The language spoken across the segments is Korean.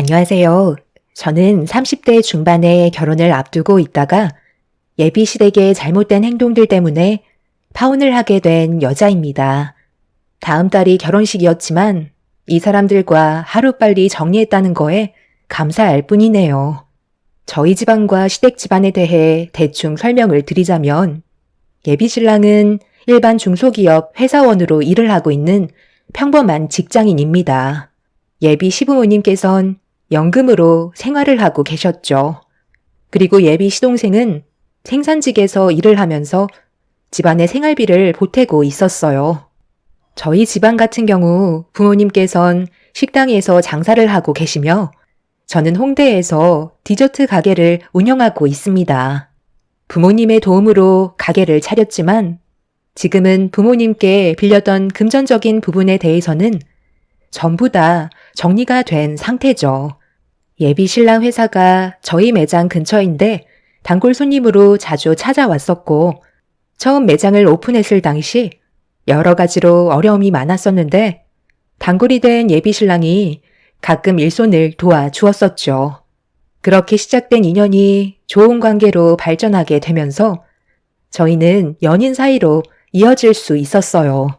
안녕하세요. 저는 30대 중반에 결혼을 앞두고 있다가 예비 시댁의 잘못된 행동들 때문에 파혼을 하게 된 여자입니다. 다음 달이 결혼식이었지만 이 사람들과 하루빨리 정리했다는 거에 감사할 뿐이네요. 저희 집안과 시댁 집안에 대해 대충 설명을 드리자면 예비 신랑은 일반 중소기업 회사원으로 일을 하고 있는 평범한 직장인입니다. 예비 시부모님께선 연금으로 생활을 하고 계셨죠. 그리고 예비 시동생은 생산직에서 일을 하면서 집안의 생활비를 보태고 있었어요. 저희 집안 같은 경우 부모님께선 식당에서 장사를 하고 계시며 저는 홍대에서 디저트 가게를 운영하고 있습니다. 부모님의 도움으로 가게를 차렸지만 지금은 부모님께 빌렸던 금전적인 부분에 대해서는 전부 다 정리가 된 상태죠. 예비 신랑 회사가 저희 매장 근처인데 단골 손님으로 자주 찾아왔었고 처음 매장을 오픈했을 당시 여러 가지로 어려움이 많았었는데 단골이 된 예비 신랑이 가끔 일손을 도와주었었죠. 그렇게 시작된 인연이 좋은 관계로 발전하게 되면서 저희는 연인 사이로 이어질 수 있었어요.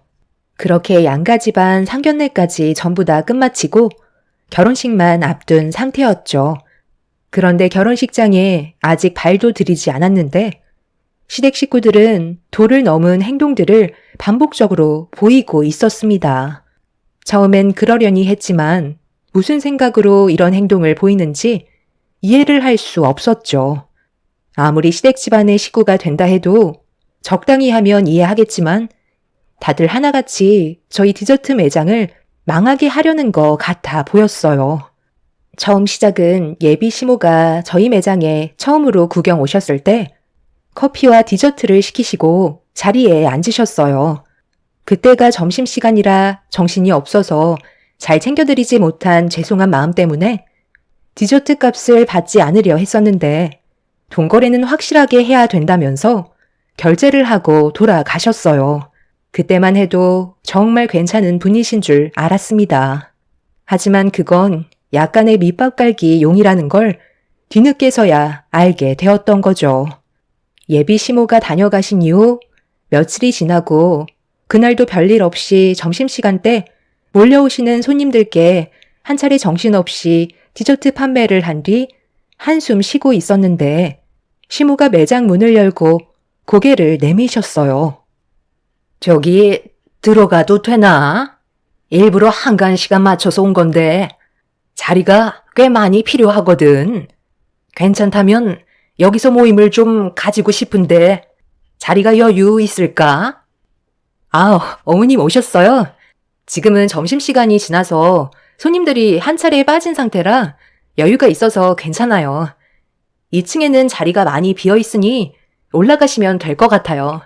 그렇게 양가 집안 상견례까지 전부 다 끝마치고 결혼식만 앞둔 상태였죠. 그런데 결혼식장에 아직 발도 들이지 않았는데 시댁 식구들은 도를 넘은 행동들을 반복적으로 보이고 있었습니다. 처음엔 그러려니 했지만 무슨 생각으로 이런 행동을 보이는지 이해를 할 수 없었죠. 아무리 시댁 집안의 식구가 된다 해도 적당히 하면 이해하겠지만 다들 하나같이 저희 디저트 매장을 망하게 하려는 것 같아 보였어요. 처음 시작은 예비 시모가 저희 매장에 처음으로 구경 오셨을 때 커피와 디저트를 시키시고 자리에 앉으셨어요. 그때가 점심시간이라 정신이 없어서 잘 챙겨드리지 못한 죄송한 마음 때문에 디저트 값을 받지 않으려 했었는데 돈거래는 확실하게 해야 된다면서 결제를 하고 돌아가셨어요. 그때만 해도 정말 괜찮은 분이신 줄 알았습니다. 하지만 그건 약간의 밑밥 깔기 용이라는 걸 뒤늦게서야 알게 되었던 거죠. 예비 시모가 다녀가신 이후 며칠이 지나고 그날도 별일 없이 점심시간 때 몰려오시는 손님들께 한 차례 정신없이 디저트 판매를 한 뒤 한숨 쉬고 있었는데 시모가 매장 문을 열고 고개를 내미셨어요. 저기 들어가도 되나? 일부러 한간 시간 맞춰서 온 건데 자리가 꽤 많이 필요하거든. 괜찮다면 여기서 모임을 좀 가지고 싶은데 자리가 여유 있을까? 어머님 오셨어요? 지금은 점심시간이 지나서 손님들이 한 차례 빠진 상태라 여유가 있어서 괜찮아요. 2층에는 자리가 많이 비어 있으니 올라가시면 될 것 같아요.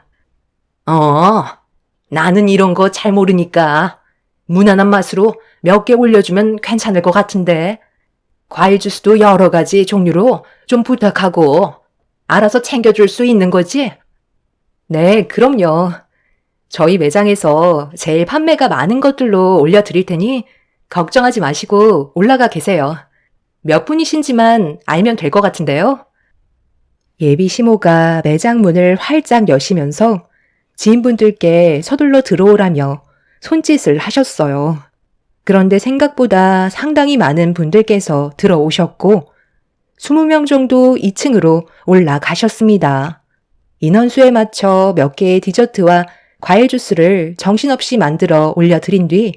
나는 이런 거 잘 모르니까 무난한 맛으로 몇 개 올려주면 괜찮을 것 같은데 과일 주스도 여러 가지 종류로 좀 부탁하고 알아서 챙겨줄 수 있는 거지? 네, 그럼요. 저희 매장에서 제일 판매가 많은 것들로 올려드릴 테니 걱정하지 마시고 올라가 계세요. 몇 분이신지만 알면 될 것 같은데요. 예비 시모가 매장 문을 활짝 여시면서 지인분들께 서둘러 들어오라며 손짓을 하셨어요. 그런데 생각보다 상당히 많은 분들께서 들어오셨고 20명 정도 2층으로 올라가셨습니다. 인원수에 맞춰 몇 개의 디저트와 과일 주스를 정신없이 만들어 올려드린 뒤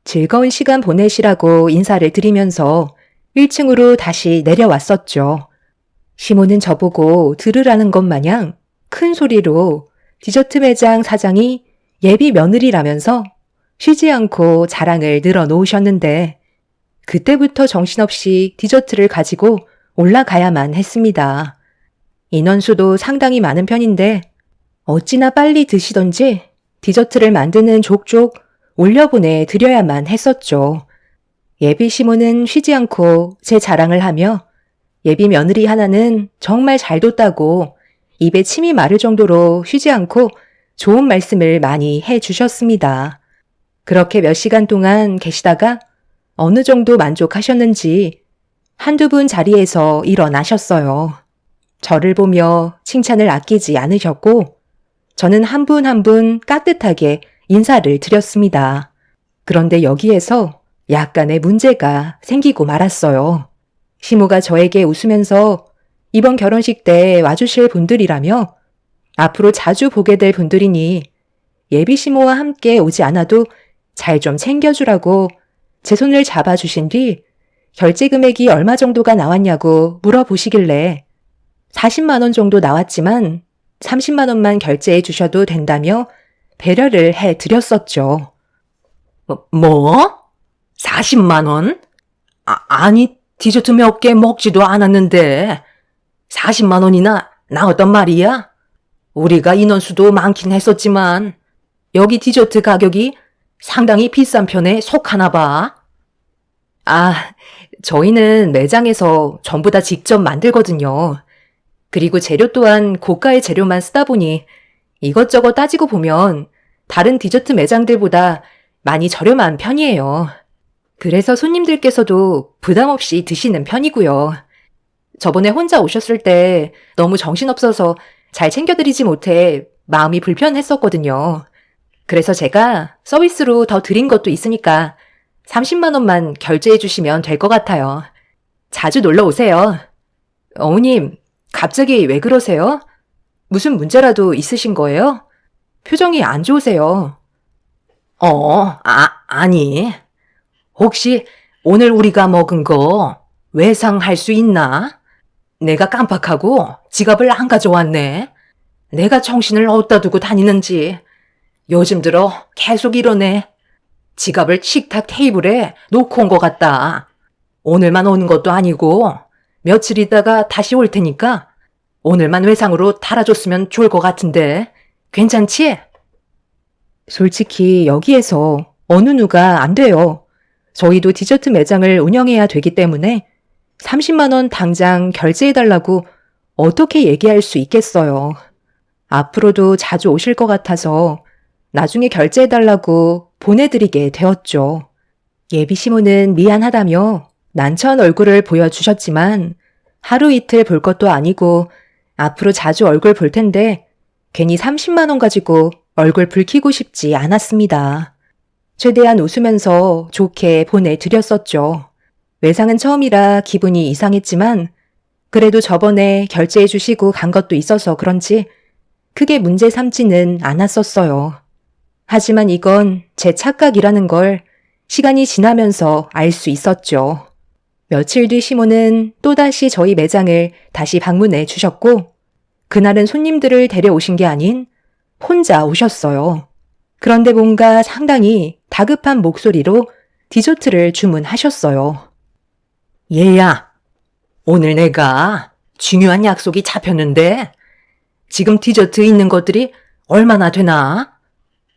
즐거운 시간 보내시라고 인사를 드리면서 1층으로 다시 내려왔었죠. 시모는 저보고 들으라는 것 마냥 큰 소리로 디저트 매장 사장이 예비 며느리라면서 쉬지 않고 자랑을 늘어놓으셨는데 그때부터 정신없이 디저트를 가지고 올라가야만 했습니다. 인원수도 상당히 많은 편인데 어찌나 빨리 드시던지 디저트를 만드는 족족 올려보내 드려야만 했었죠. 예비 시모는 쉬지 않고 제 자랑을 하며 예비 며느리 하나는 정말 잘 뒀다고 입에 침이 마를 정도로 쉬지 않고 좋은 말씀을 많이 해주셨습니다. 그렇게 몇 시간 동안 계시다가 어느 정도 만족하셨는지 한두 분 자리에서 일어나셨어요. 저를 보며 칭찬을 아끼지 않으셨고 저는 한 분 한 분 깍듯하게 인사를 드렸습니다. 그런데 여기에서 약간의 문제가 생기고 말았어요. 시모가 저에게 웃으면서 이번 결혼식 때 와주실 분들이라며 앞으로 자주 보게 될 분들이니 예비 시모와 함께 오지 않아도 잘 좀 챙겨주라고 제 손을 잡아주신 뒤 결제 금액이 얼마 정도가 나왔냐고 물어보시길래 40만 원 정도 나왔지만 30만 원만 결제해 주셔도 된다며 배려를 해 드렸었죠. 뭐? 40만 원? 아니, 디저트 몇 개 먹지도 않았는데 40만 원이나 나왔단 말이야? 우리가 인원수도 많긴 했었지만 여기 디저트 가격이 상당히 비싼 편에 속하나 봐. 저희는 매장에서 전부 다 직접 만들거든요. 그리고 재료 또한 고가의 재료만 쓰다 보니 이것저것 따지고 보면 다른 디저트 매장들보다 많이 저렴한 편이에요. 그래서 손님들께서도 부담 없이 드시는 편이고요. 저번에 혼자 오셨을 때 너무 정신없어서 잘 챙겨드리지 못해 마음이 불편했었거든요. 그래서 제가 서비스로 더 드린 것도 있으니까 30만 원만 결제해 주시면 될 것 같아요. 자주 놀러 오세요. 어머님, 갑자기 왜 그러세요? 무슨 문제라도 있으신 거예요? 표정이 안 좋으세요. 아니. 혹시 오늘 우리가 먹은 거 외상할 수 있나? 내가 깜빡하고 지갑을 안 가져왔네. 내가 정신을 어디다 두고 다니는지 요즘 들어 계속 이러네. 지갑을 식탁 테이블에 놓고 온 것 같다. 오늘만 오는 것도 아니고 며칠 있다가 다시 올 테니까 오늘만 외상으로 달아줬으면 좋을 것 같은데 괜찮지? 솔직히 여기에서 어느 누가 안 돼요. 저희도 디저트 매장을 운영해야 되기 때문에 30만 원 당장 결제해달라고 어떻게 얘기할 수 있겠어요. 앞으로도 자주 오실 것 같아서 나중에 결제해달라고 보내드리게 되었죠. 예비 시모는 미안하다며 난처한 얼굴을 보여주셨지만 하루 이틀 볼 것도 아니고 앞으로 자주 얼굴 볼 텐데 괜히 30만 원 가지고 얼굴 붉히고 싶지 않았습니다. 최대한 웃으면서 좋게 보내드렸었죠. 외상은 처음이라 기분이 이상했지만 그래도 저번에 결제해 주시고 간 것도 있어서 그런지 크게 문제 삼지는 않았었어요. 하지만 이건 제 착각이라는 걸 시간이 지나면서 알 수 있었죠. 며칠 뒤 시모는 또다시 저희 매장을 다시 방문해 주셨고 그날은 손님들을 데려오신 게 아닌 혼자 오셨어요. 그런데 뭔가 상당히 다급한 목소리로 디저트를 주문하셨어요. 얘야, 오늘 내가 중요한 약속이 잡혔는데 지금 디저트 있는 것들이 얼마나 되나?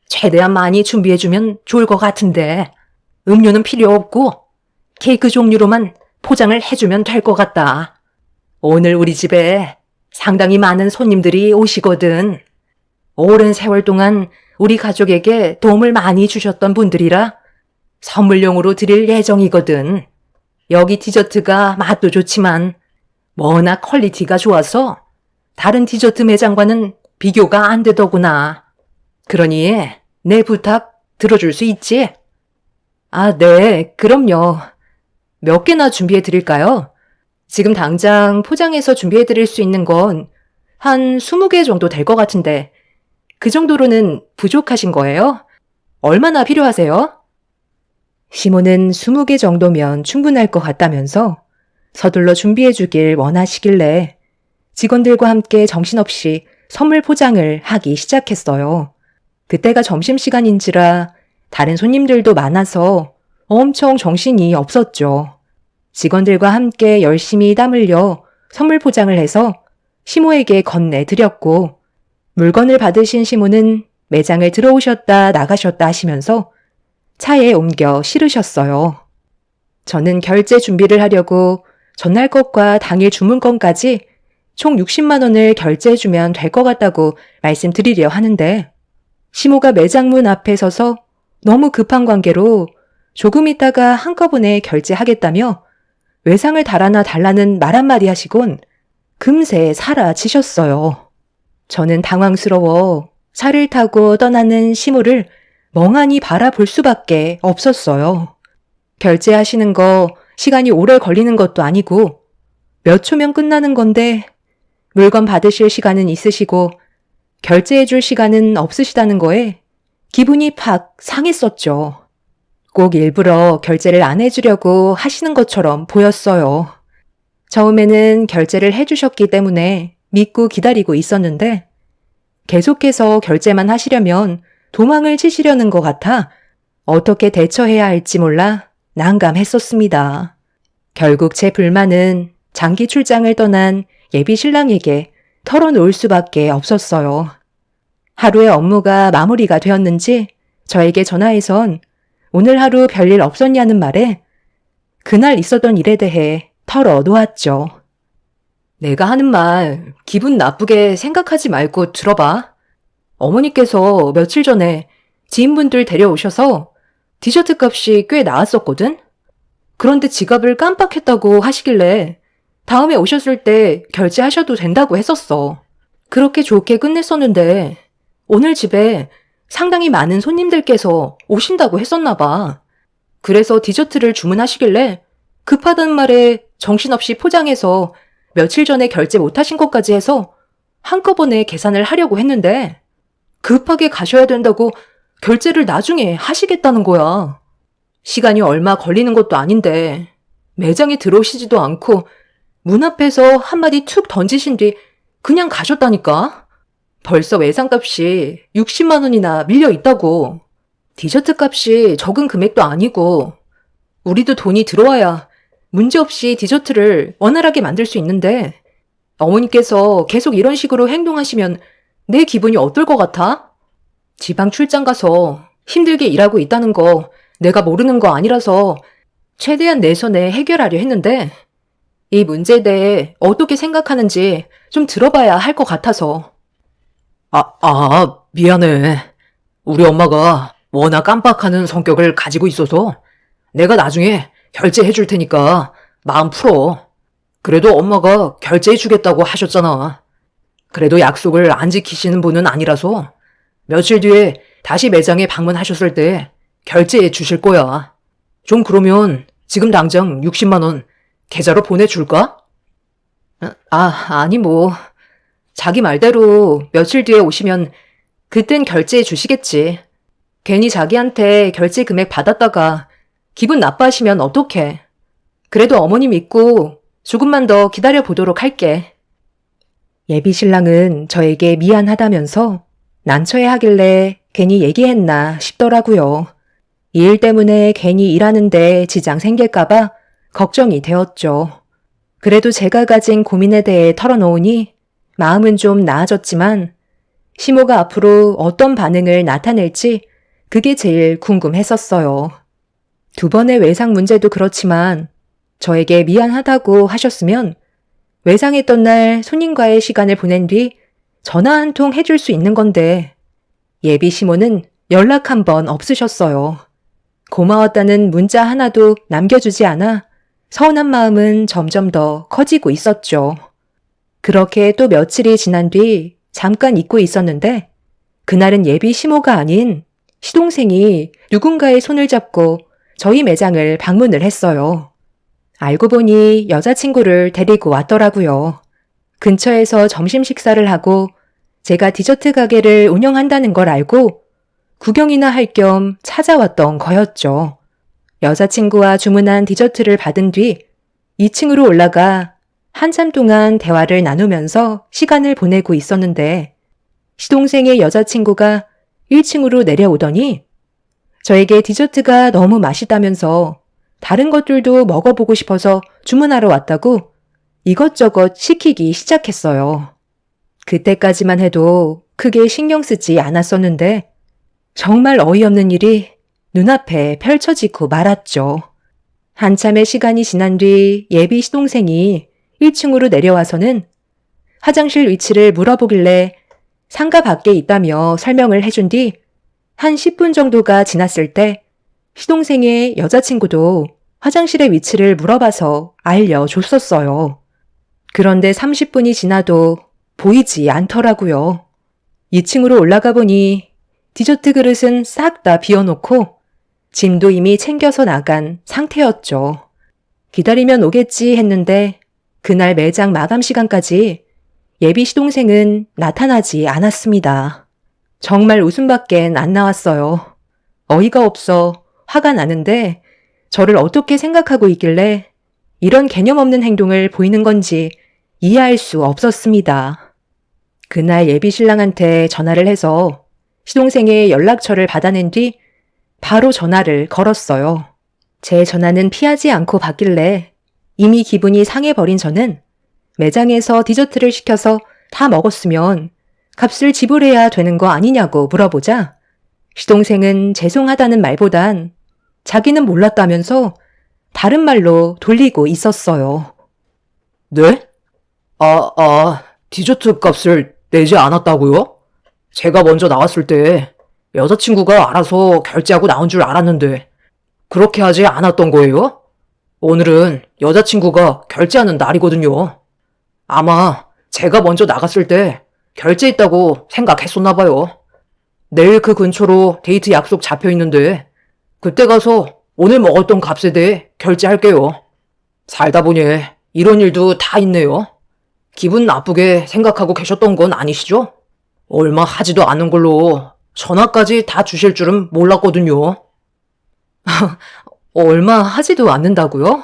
최대한 많이 준비해주면 좋을 것 같은데 음료는 필요 없고 케이크 종류로만 포장을 해주면 될 것 같다. 오늘 우리 집에 상당히 많은 손님들이 오시거든. 오랜 세월 동안 우리 가족에게 도움을 많이 주셨던 분들이라 선물용으로 드릴 예정이거든. 여기 디저트가 맛도 좋지만 워낙 퀄리티가 좋아서 다른 디저트 매장과는 비교가 안 되더구나. 그러니 내 부탁 들어줄 수 있지? 네, 그럼요. 몇 개나 준비해 드릴까요? 지금 당장 포장해서 준비해 드릴 수 있는 건 한 20개 정도 될 것 같은데 그 정도로는 부족하신 거예요? 얼마나 필요하세요? 시모는 20개 정도면 충분할 것 같다면서 서둘러 준비해 주길 원하시길래 직원들과 함께 정신없이 선물 포장을 하기 시작했어요. 그때가 점심시간인지라 다른 손님들도 많아서 엄청 정신이 없었죠. 직원들과 함께 열심히 땀 흘려 선물 포장을 해서 시모에게 건네드렸고 물건을 받으신 시모는 매장을 들어오셨다 나가셨다 하시면서 차에 옮겨 실으셨어요. 저는 결제 준비를 하려고 전날 것과 당일 주문건까지 총 60만 원을 결제해주면 될 것 같다고 말씀드리려 하는데 시모가 매장 문 앞에 서서 너무 급한 관계로 조금 있다가 한꺼번에 결제하겠다며 외상을 달아나 달라는 말 한마디 하시곤 금세 사라지셨어요. 저는 당황스러워 차를 타고 떠나는 시모를 멍하니 바라볼 수밖에 없었어요. 결제하시는 거 시간이 오래 걸리는 것도 아니고 몇 초면 끝나는 건데 물건 받으실 시간은 있으시고 결제해 줄 시간은 없으시다는 거에 기분이 팍 상했었죠. 꼭 일부러 결제를 안 해주려고 하시는 것처럼 보였어요. 처음에는 결제를 해주셨기 때문에 믿고 기다리고 있었는데 계속해서 결제만 하시려면 도망을 치시려는 것 같아 어떻게 대처해야 할지 몰라 난감했었습니다. 결국 제 불만은 장기 출장을 떠난 예비 신랑에게 털어놓을 수밖에 없었어요. 하루의 업무가 마무리가 되었는지 저에게 전화해선 오늘 하루 별일 없었냐는 말에 그날 있었던 일에 대해 털어놓았죠. 내가 하는 말 기분 나쁘게 생각하지 말고 들어봐. 어머니께서 며칠 전에 지인분들 데려오셔서 디저트 값이 꽤 나왔었거든? 그런데 지갑을 깜빡했다고 하시길래 다음에 오셨을 때 결제하셔도 된다고 했었어. 그렇게 좋게 끝냈었는데 오늘 집에 상당히 많은 손님들께서 오신다고 했었나 봐. 그래서 디저트를 주문하시길래 급하다는 말에 정신없이 포장해서 며칠 전에 결제 못하신 것까지 해서 한꺼번에 계산을 하려고 했는데 급하게 가셔야 된다고 결제를 나중에 하시겠다는 거야. 시간이 얼마 걸리는 것도 아닌데 매장에 들어오시지도 않고 문 앞에서 한마디 툭 던지신 뒤 그냥 가셨다니까? 벌써 외상값이 60만 원이나 밀려 있다고. 디저트 값이 적은 금액도 아니고 우리도 돈이 들어와야 문제없이 디저트를 원활하게 만들 수 있는데 어머니께서 계속 이런 식으로 행동하시면 내 기분이 어떨 것 같아? 지방 출장 가서 힘들게 일하고 있다는 거 내가 모르는 거 아니라서 최대한 내 손에 해결하려 했는데 이 문제에 대해 어떻게 생각하는지 좀 들어봐야 할 것 같아서. 미안해. 우리 엄마가 워낙 깜빡하는 성격을 가지고 있어서 내가 나중에 결제해 줄 테니까 마음 풀어. 그래도 엄마가 결제해 주겠다고 하셨잖아. 그래도 약속을 안 지키시는 분은 아니라서 며칠 뒤에 다시 매장에 방문하셨을 때 결제해 주실 거야. 좀 그러면 지금 당장 60만 원 계좌로 보내줄까? 아니 뭐. 자기 말대로 며칠 뒤에 오시면 그땐 결제해 주시겠지. 괜히 자기한테 결제 금액 받았다가 기분 나빠하시면 어떡해. 그래도 어머니 믿고 조금만 더 기다려 보도록 할게. 예비 신랑은 저에게 미안하다면서 난처해하길래 괜히 얘기했나 싶더라고요. 이 일 때문에 괜히 일하는데 지장 생길까봐 걱정이 되었죠. 그래도 제가 가진 고민에 대해 털어놓으니 마음은 좀 나아졌지만 시모가 앞으로 어떤 반응을 나타낼지 그게 제일 궁금했었어요. 두 번의 외상 문제도 그렇지만 저에게 미안하다고 하셨으면 외상했던 날 손님과의 시간을 보낸 뒤 전화 한 통 해줄 수 있는 건데 예비 시모는 연락 한 번 없으셨어요. 고마웠다는 문자 하나도 남겨주지 않아 서운한 마음은 점점 더 커지고 있었죠. 그렇게 또 며칠이 지난 뒤 잠깐 잊고 있었는데 그날은 예비 시모가 아닌 시동생이 누군가의 손을 잡고 저희 매장을 방문을 했어요. 알고 보니 여자친구를 데리고 왔더라고요. 근처에서 점심 식사를 하고 제가 디저트 가게를 운영한다는 걸 알고 구경이나 할 겸 찾아왔던 거였죠. 여자친구와 주문한 디저트를 받은 뒤 2층으로 올라가 한참 동안 대화를 나누면서 시간을 보내고 있었는데 시동생의 여자친구가 1층으로 내려오더니 저에게 디저트가 너무 맛있다면서 다른 것들도 먹어보고 싶어서 주문하러 왔다고 이것저것 시키기 시작했어요. 그때까지만 해도 크게 신경 쓰지 않았었는데 정말 어이없는 일이 눈앞에 펼쳐지고 말았죠. 한참의 시간이 지난 뒤 예비 시동생이 1층으로 내려와서는 화장실 위치를 물어보길래 상가 밖에 있다며 설명을 해준 뒤 한 10분 정도가 지났을 때 시동생의 여자친구도 화장실의 위치를 물어봐서 알려줬었어요. 그런데 30분이 지나도 보이지 않더라고요. 2층으로 올라가 보니 디저트 그릇은 싹 다 비워놓고 짐도 이미 챙겨서 나간 상태였죠. 기다리면 오겠지 했는데 그날 매장 마감 시간까지 예비 시동생은 나타나지 않았습니다. 정말 웃음밖엔 안 나왔어요. 어이가 없어 화가 나는데 저를 어떻게 생각하고 있길래 이런 개념 없는 행동을 보이는 건지 이해할 수 없었습니다. 그날 예비 신랑한테 전화를 해서 시동생의 연락처를 받아낸 뒤 바로 전화를 걸었어요. 제 전화는 피하지 않고 받길래 이미 기분이 상해버린 저는 매장에서 디저트를 시켜서 다 먹었으면 값을 지불해야 되는 거 아니냐고 물어보자 시동생은 죄송하다는 말보단 자기는 몰랐다면서 다른 말로 돌리고 있었어요. 네? 디저트 값을 내지 않았다고요? 제가 먼저 나왔을 때 여자친구가 알아서 결제하고 나온 줄 알았는데 그렇게 하지 않았던 거예요? 오늘은 여자친구가 결제하는 날이거든요. 아마 제가 먼저 나갔을 때 결제했다고 생각했었나 봐요. 내일 그 근처로 데이트 약속 잡혀 있는데 그때 가서 오늘 먹었던 값에 대해 결제할게요. 살다 보니 이런 일도 다 있네요. 기분 나쁘게 생각하고 계셨던 건 아니시죠? 얼마 하지도 않은 걸로 전화까지 다 주실 줄은 몰랐거든요. 얼마 하지도 않는다고요?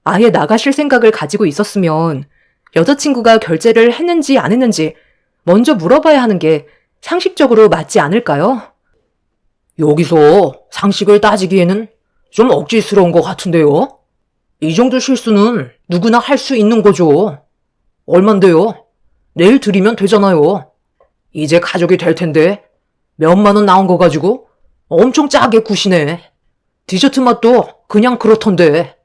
아예 나가실 생각을 가지고 있었으면 여자친구가 결제를 했는지 안 했는지 먼저 물어봐야 하는 게 상식적으로 맞지 않을까요? 여기서 상식을 따지기에는 좀 억지스러운 것 같은데요. 이 정도 실수는 누구나 할 수 있는 거죠. 얼만데요? 내일 드리면 되잖아요. 이제 가족이 될 텐데 몇만 원 나온 거 가지고 엄청 짜게 구시네. 디저트 맛도 그냥 그렇던데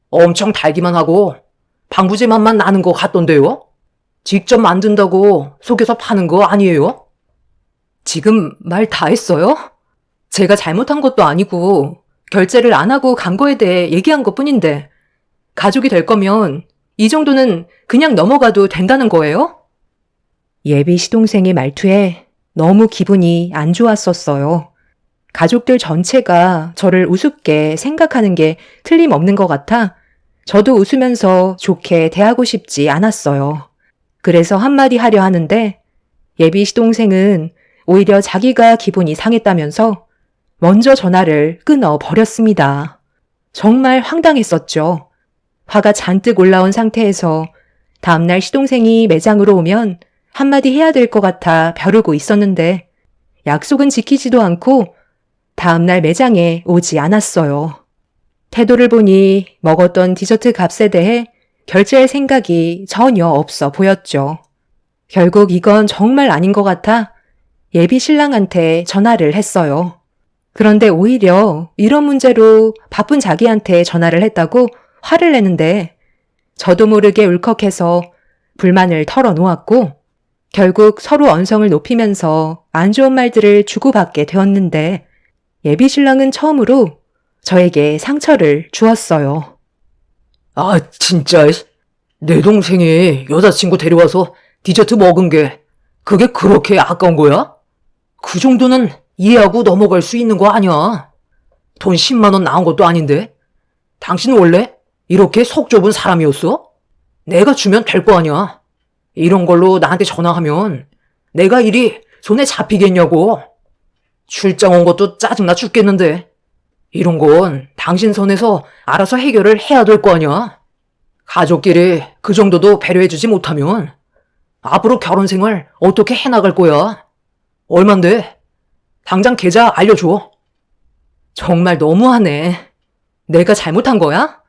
엄청 달기만 하고 방부제 맛만 나는 것 같던데요. 직접 만든다고 속여서 파는 거 아니에요? 지금 말 다 했어요? 제가 잘못한 것도 아니고 결제를 안 하고 간 거에 대해 얘기한 것 뿐인데 가족이 될 거면 이 정도는 그냥 넘어가도 된다는 거예요? 예비 시동생의 말투에 너무 기분이 안 좋았었어요. 가족들 전체가 저를 우습게 생각하는 게 틀림없는 것 같아 저도 웃으면서 좋게 대하고 싶지 않았어요. 그래서 한마디 하려 하는데 예비 시동생은 오히려 자기가 기분이 상했다면서 먼저 전화를 끊어 버렸습니다. 정말 황당했었죠. 화가 잔뜩 올라온 상태에서 다음날 시동생이 매장으로 오면 한마디 해야 될 것 같아 벼르고 있었는데 약속은 지키지도 않고 다음날 매장에 오지 않았어요. 태도를 보니 먹었던 디저트 값에 대해 결제할 생각이 전혀 없어 보였죠. 결국 이건 정말 아닌 것 같아 예비 신랑한테 전화를 했어요. 그런데 오히려 이런 문제로 바쁜 자기한테 전화를 했다고 화를 내는데 저도 모르게 울컥해서 불만을 털어놓았고 결국 서로 언성을 높이면서 안 좋은 말들을 주고받게 되었는데 예비 신랑은 처음으로 저에게 상처를 주었어요. 진짜 내 동생이 여자친구 데려와서 디저트 먹은 게 그게 그렇게 아까운 거야? 그 정도는 이해하고 넘어갈 수 있는 거 아니야. 돈 10만 원 나온 것도 아닌데. 당신 원래 이렇게 속 좁은 사람이었어? 내가 주면 될 거 아니야. 이런 걸로 나한테 전화하면 내가 일이 손에 잡히겠냐고. 출장 온 것도 짜증나 죽겠는데. 이런 건 당신 선에서 알아서 해결을 해야 될 거 아니야. 가족끼리 그 정도도 배려해주지 못하면 앞으로 결혼 생활 어떻게 해나갈 거야? 얼만데? 당장 계좌 알려줘. 정말 너무하네. 내가 잘못한 거야?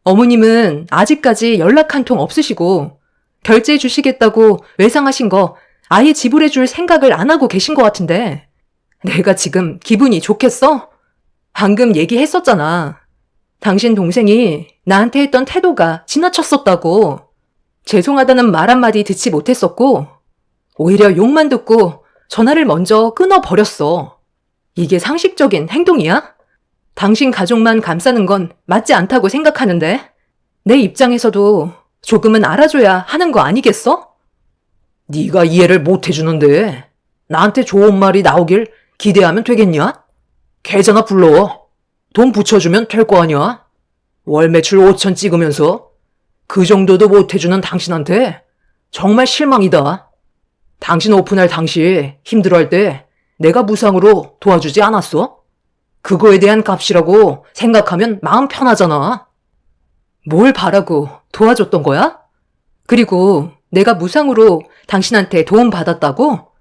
어머님은 아직까지 연락 한 통 없으시고 결제해 주시겠다고 외상하신 거 아예 지불해 줄 생각을 안 하고 계신 것 같은데 내가 지금 기분이 좋겠어? 방금 얘기했었잖아. 당신 동생이 나한테 했던 태도가 지나쳤었다고. 죄송하다는 말 한마디 듣지 못했었고 오히려 욕만 듣고 전화를 먼저 끊어버렸어. 이게 상식적인 행동이야? 당신 가족만 감싸는 건 맞지 않다고 생각하는데 내 입장에서도 조금은 알아줘야 하는 거 아니겠어? 네가 이해를 못 해주는데 나한테 좋은 말이 나오길 기대하면 되겠냐? 계좌나 불러. 돈 붙여주면 될 거 아니야? 월 매출 5천 찍으면서 그 정도도 못 해주는 당신한테 정말 실망이다. 당신 오픈할 당시 힘들어할 때 내가 무상으로 도와주지 않았어? 그거에 대한 값이라고 생각하면 마음 편하잖아. 뭘 바라고 도와줬던 거야? 그리고 내가 무상으로 당신한테 도움 받았다고?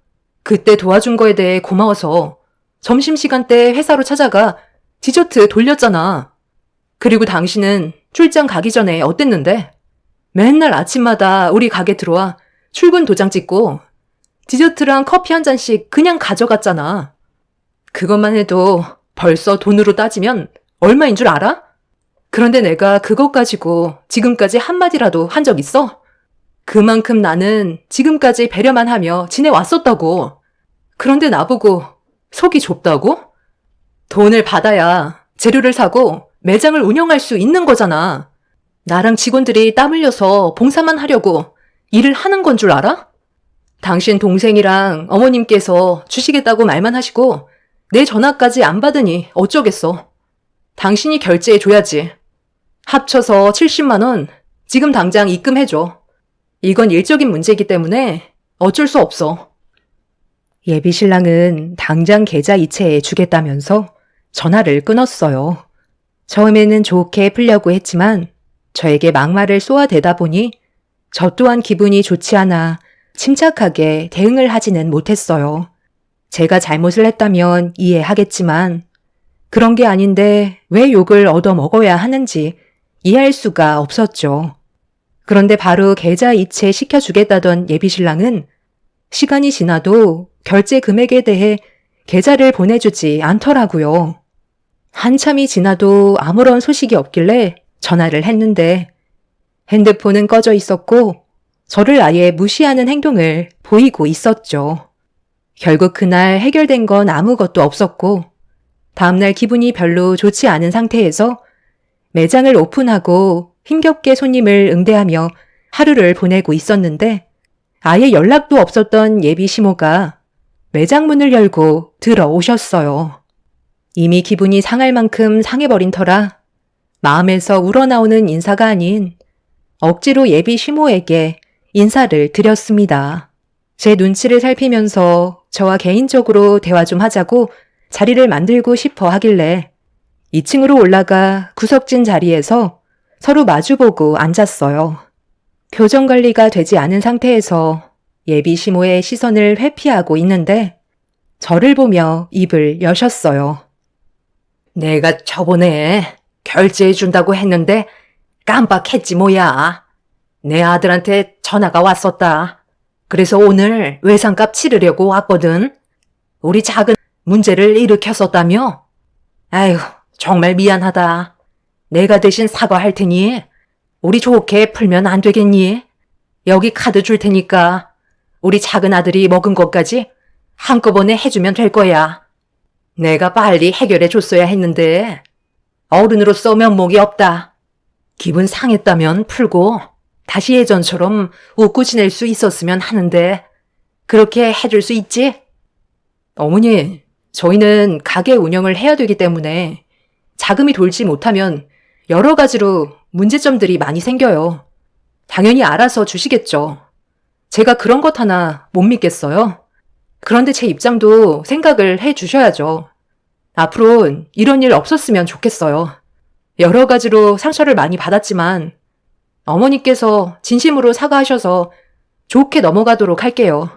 그때 도와준 거에 대해 고마워서 점심시간 때 회사로 찾아가 디저트 돌렸잖아. 그리고 당신은 출장 가기 전에 어땠는데? 맨날 아침마다 우리 가게 들어와 출근 도장 찍고 디저트랑 커피 한 잔씩 그냥 가져갔잖아. 그것만 해도 벌써 돈으로 따지면 얼마인 줄 알아? 그런데 내가 그것 가지고 지금까지 한마디라도 한 적 있어? 그만큼 나는 지금까지 배려만 하며 지내왔었다고. 그런데 나보고 속이 좁다고? 돈을 받아야 재료를 사고 매장을 운영할 수 있는 거잖아. 나랑 직원들이 땀 흘려서 봉사만 하려고 일을 하는 건 줄 알아? 당신 동생이랑 어머님께서 주시겠다고 말만 하시고 내 전화까지 안 받으니 어쩌겠어. 당신이 결제해줘야지. 합쳐서 70만 원 지금 당장 입금해줘. 이건 일적인 문제이기 때문에 어쩔 수 없어. 예비 신랑은 당장 계좌 이체해 주겠다면서 전화를 끊었어요. 처음에는 좋게 풀려고 했지만 저에게 막말을 쏘아대다 보니 저 또한 기분이 좋지 않아 침착하게 대응을 하지는 못했어요. 제가 잘못을 했다면 이해하겠지만 그런 게 아닌데 왜 욕을 얻어먹어야 하는지 이해할 수가 없었죠. 그런데 바로 계좌 이체 시켜주겠다던 예비신랑은 시간이 지나도 결제 금액에 대해 계좌를 보내주지 않더라고요. 한참이 지나도 아무런 소식이 없길래 전화를 했는데 핸드폰은 꺼져 있었고 저를 아예 무시하는 행동을 보이고 있었죠. 결국 그날 해결된 건 아무것도 없었고 다음날 기분이 별로 좋지 않은 상태에서 매장을 오픈하고 힘겹게 손님을 응대하며 하루를 보내고 있었는데 아예 연락도 없었던 예비 시모가 매장 문을 열고 들어오셨어요. 이미 기분이 상할 만큼 상해버린 터라 마음에서 우러나오는 인사가 아닌 억지로 예비 시모에게 인사를 드렸습니다. 제 눈치를 살피면서 저와 개인적으로 대화 좀 하자고 자리를 만들고 싶어 하길래 2층으로 올라가 구석진 자리에서 서로 마주보고 앉았어요. 표정 관리가 되지 않은 상태에서 예비 시모의 시선을 회피하고 있는데 저를 보며 입을 여셨어요. 내가 저번에 결제해준다고 했는데 깜빡했지 뭐야. 내 아들한테 전화가 왔었다. 그래서 오늘 외상값 치르려고 왔거든. 우리 작은 문제를 일으켰었다며? 아휴, 정말 미안하다. 내가 대신 사과할 테니 우리 좋게 풀면 안 되겠니? 여기 카드 줄 테니까 우리 작은 아들이 먹은 것까지 한꺼번에 해주면 될 거야. 내가 빨리 해결해 줬어야 했는데 어른으로서 면목이 없다. 기분 상했다면 풀고 다시 예전처럼 웃고 지낼 수 있었으면 하는데 그렇게 해줄 수 있지? 어머니, 저희는 가게 운영을 해야 되기 때문에 자금이 돌지 못하면 여러 가지로 문제점들이 많이 생겨요. 당연히 알아서 주시겠죠. 제가 그런 것 하나 못 믿겠어요. 그런데 제 입장도 생각을 해 주셔야죠. 앞으로 이런 일 없었으면 좋겠어요. 여러 가지로 상처를 많이 받았지만 어머니께서 진심으로 사과하셔서 좋게 넘어가도록 할게요.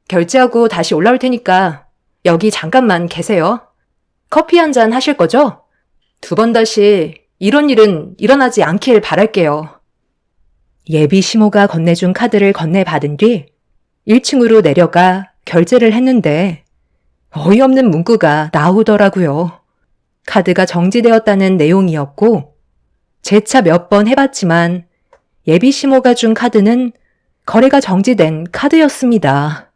결제하고 다시 올라올 테니까 여기 잠깐만 계세요. 커피 한 잔 하실 거죠? 2번 다시 이런 일은 일어나지 않길 바랄게요. 예비 시모가 건네준 카드를 건네받은 뒤 1층으로 내려가 결제를 했는데 어이없는 문구가 나오더라고요. 카드가 정지되었다는 내용이었고 재차 몇 번 해봤지만 예비 시모가 준 카드는 거래가 정지된 카드였습니다.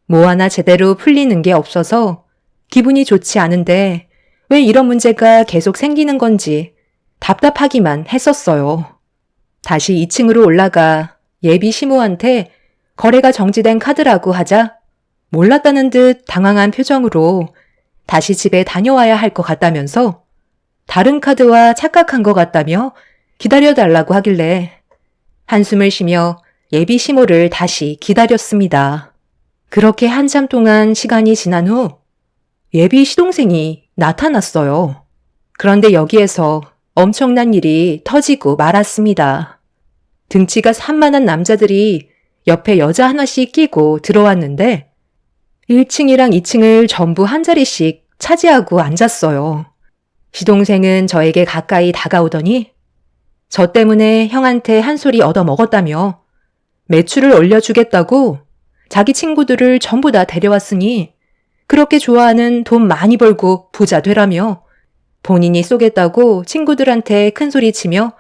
뭐 하나 제대로 풀리는 게 없어서 기분이 좋지 않은데 왜 이런 문제가 계속 생기는 건지 답답하기만 했었어요. 다시 2층으로 올라가 예비 시모한테 거래가 정지된 카드라고 하자 몰랐다는 듯 당황한 표정으로 다시 집에 다녀와야 할 것 같다면서 다른 카드와 착각한 것 같다며 기다려달라고 하길래 한숨을 쉬며 예비 시모를 다시 기다렸습니다. 그렇게 한참 동안 시간이 지난 후 예비 시동생이 나타났어요. 그런데 여기에서 엄청난 일이 터지고 말았습니다. 등치가 산만한 남자들이 옆에 여자 하나씩 끼고 들어왔는데 1층이랑 2층을 전부 한 자리씩 차지하고 앉았어요. 시동생은 저에게 가까이 다가오더니 저 때문에 형한테 한 소리 얻어먹었다며 매출을 올려주겠다고 자기 친구들을 전부 다 데려왔으니 그렇게 좋아하는 돈 많이 벌고 부자 되라며 본인이 쏘겠다고 친구들한테 큰 소리 치며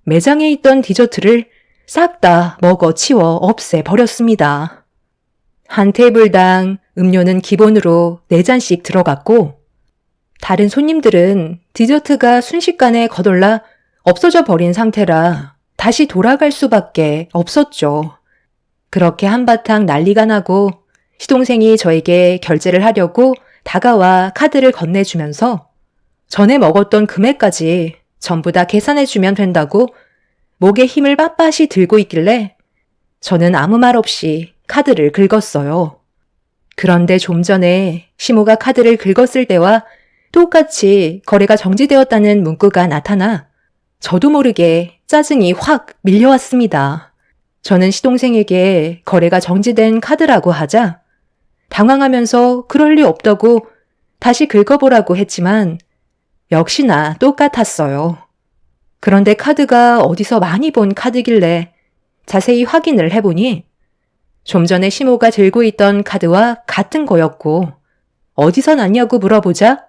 매장에 있던 디저트를 싹 다 먹어 치워 없애버렸습니다. 한 테이블당 음료는 기본으로 4잔씩 들어갔고 다른 손님들은 디저트가 순식간에 거덜나 없어져 버린 상태라 다시 돌아갈 수밖에 없었죠. 그렇게 한바탕 난리가 나고 시동생이 저에게 결제를 하려고 다가와 카드를 건네주면서 전에 먹었던 금액까지 전부 다 계산해주면 된다고 목에 힘을 빳빳이 들고 있길래 저는 아무 말 없이 카드를 긁었어요. 그런데 좀 전에 시모가 카드를 긁었을 때와 똑같이 거래가 정지되었다는 문구가 나타나 저도 모르게 짜증이 확 밀려왔습니다. 저는 시동생에게 거래가 정지된 카드라고 하자 당황하면서 그럴 리 없다고 다시 긁어보라고 했지만 역시나 똑같았어요. 그런데 카드가 어디서 많이 본 카드길래 자세히 확인을 해보니 좀 전에 시모가 들고 있던 카드와 같은 거였고 어디서 났냐고 물어보자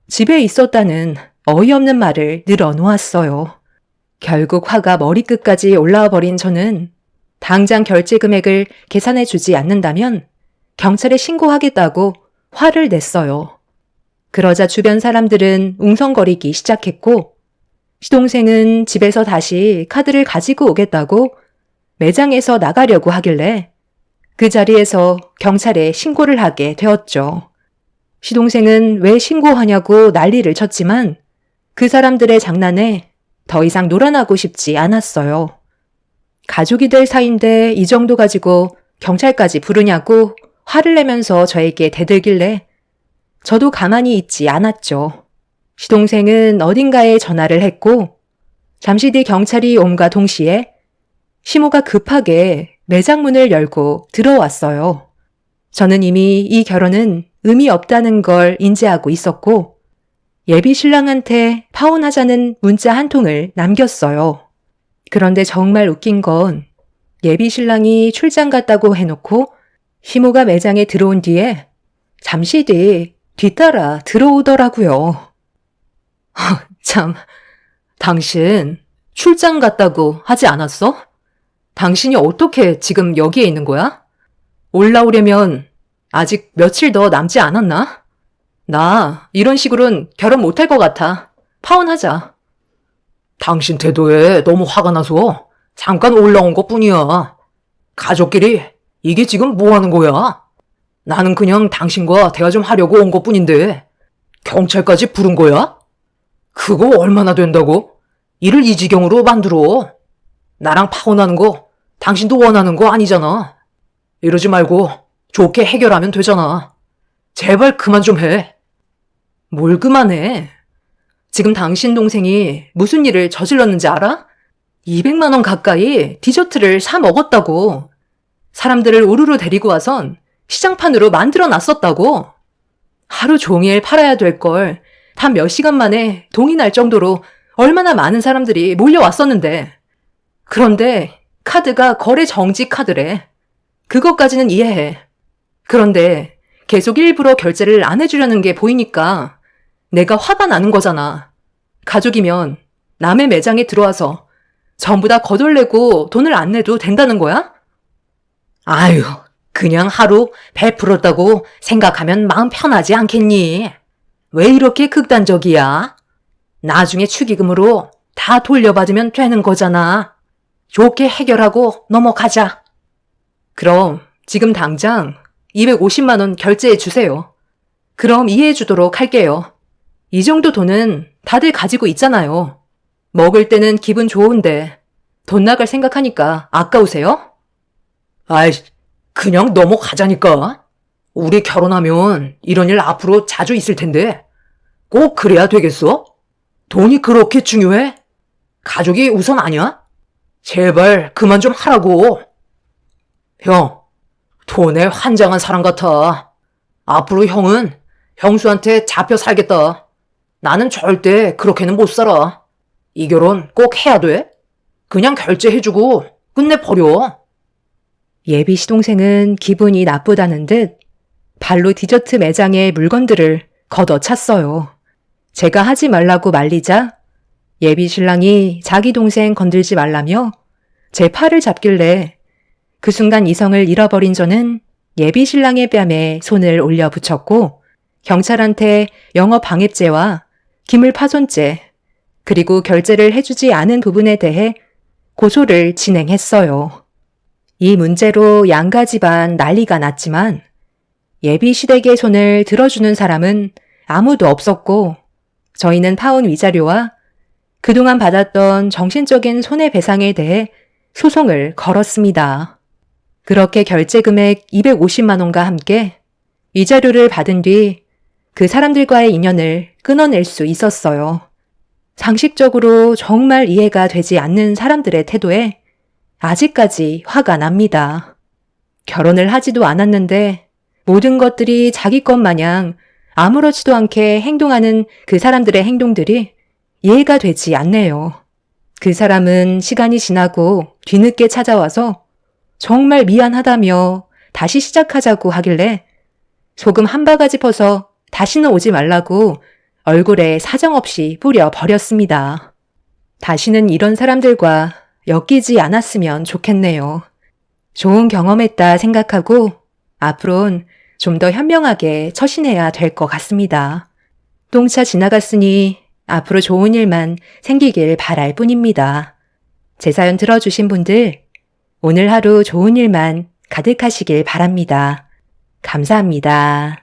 집에 있었다는 어이없는 말을 늘어놓았어요. 결국 화가 머리끝까지 올라와 버린 저는 당장 결제 금액을 계산해 주지 않는다면 경찰에 신고하겠다고 화를 냈어요. 그러자 주변 사람들은 웅성거리기 시작했고 시동생은 집에서 다시 카드를 가지고 오겠다고 매장에서 나가려고 하길래 그 자리에서 경찰에 신고를 하게 되었죠. 시동생은 왜 신고하냐고 난리를 쳤지만 그 사람들의 장난에 더 이상 놀아나고 싶지 않았어요. 가족이 될 사이인데 이 정도 가지고 경찰까지 부르냐고 화를 내면서 저에게 대들길래 저도 가만히 있지 않았죠. 시동생은 어딘가에 전화를 했고 잠시 뒤 경찰이 옴과 동시에 시모가 급하게 매장 문을 열고 들어왔어요. 저는 이미 이 결혼은 의미 없다는 걸 인지하고 있었고 예비 신랑한테 파혼하자는 문자 한 통을 남겼어요. 그런데 정말 웃긴 건 예비 신랑이 출장 갔다고 해놓고 시모가 매장에 들어온 뒤에 잠시 뒤 뒤따라 들어오더라고요. 참, 당신 출장 갔다고 하지 않았어? 당신이 어떻게 지금 여기에 있는 거야? 올라오려면 아직 며칠 더 남지 않았나? 나 이런 식으로는 결혼 못할 것 같아. 파혼하자. 당신 태도에 너무 화가 나서 잠깐 올라온 것 뿐이야. 가족끼리 이게 지금 뭐 하는 거야? 나는 그냥 당신과 대화 좀 하려고 온 것 뿐인데 경찰까지 부른 거야? 그거 얼마나 된다고? 일을 이 지경으로 만들어. 나랑 파혼하는 거 당신도 원하는 거 아니잖아. 이러지 말고 좋게 해결하면 되잖아. 제발 그만 좀 해. 뭘 그만해? 지금 당신 동생이 무슨 일을 저질렀는지 알아? 200만 원 가까이 디저트를 사 먹었다고. 사람들을 우르르 데리고 와선 시장판으로 만들어 놨었다고. 하루 종일 팔아야 될 걸 단 몇 시간 만에 동이 날 정도로 얼마나 많은 사람들이 몰려왔었는데. 그런데 카드가 거래 정지 카드래. 그것까지는 이해해. 그런데 계속 일부러 결제를 안 해주려는 게 보이니까 내가 화가 나는 거잖아. 가족이면 남의 매장에 들어와서 전부 다 거덜내고 돈을 안 내도 된다는 거야? 아유, 그냥 하루 베풀었다고 생각하면 마음 편하지 않겠니? 왜 이렇게 극단적이야? 나중에 축의금으로 다 돌려받으면 되는 거잖아. 좋게 해결하고 넘어가자. 그럼 지금 당장 250만 원 결제해 주세요. 그럼 이해해 주도록 할게요. 이 정도 돈은 다들 가지고 있잖아요. 먹을 때는 기분 좋은데 돈 나갈 생각하니까 아까우세요? 아이, 그냥 넘어가자니까. 우리 결혼하면 이런 일 앞으로 자주 있을 텐데 꼭 그래야 되겠어? 돈이 그렇게 중요해? 가족이 우선 아니야? 제발 그만 좀 하라고. 형, 돈에 환장한 사람 같아. 앞으로 형은 형수한테 잡혀 살겠다. 나는 절대 그렇게는 못 살아. 이 결혼 꼭 해야 돼? 그냥 결제해주고 끝내버려. 예비 시동생은 기분이 나쁘다는 듯 발로 디저트 매장의 물건들을 걷어찼어요. 제가 하지 말라고 말리자 예비 신랑이 자기 동생 건들지 말라며 제 팔을 잡길래 그 순간 이성을 잃어버린 저는 예비 신랑의 뺨에 손을 올려 붙였고 경찰한테 영업 방해죄와 기물파손죄 그리고 결제를 해주지 않은 부분에 대해 고소를 진행했어요. 이 문제로 양가 집안 난리가 났지만 예비 시댁의 손을 들어주는 사람은 아무도 없었고 저희는 파혼 위자료와 그동안 받았던 정신적인 손해배상에 대해 소송을 걸었습니다. 그렇게 결제 금액 250만 원과 함께 위자료를 받은 뒤 그 사람들과의 인연을 끊어낼 수 있었어요. 상식적으로 정말 이해가 되지 않는 사람들의 태도에 아직까지 화가 납니다. 결혼을 하지도 않았는데 모든 것들이 자기 것 마냥 아무렇지도 않게 행동하는 그 사람들의 행동들이 이해가 되지 않네요. 그 사람은 시간이 지나고 뒤늦게 찾아와서 정말 미안하다며 다시 시작하자고 하길래 소금 한 바가지 퍼서 다시는 오지 말라고 얼굴에 사정없이 뿌려 버렸습니다. 다시는 이런 사람들과 엮이지 않았으면 좋겠네요. 좋은 경험했다 생각하고 앞으론 좀 더 현명하게 처신해야 될 것 같습니다. 똥차 지나갔으니 앞으로 좋은 일만 생기길 바랄 뿐입니다. 제 사연 들어주신 분들 오늘 하루 좋은 일만 가득하시길 바랍니다. 감사합니다.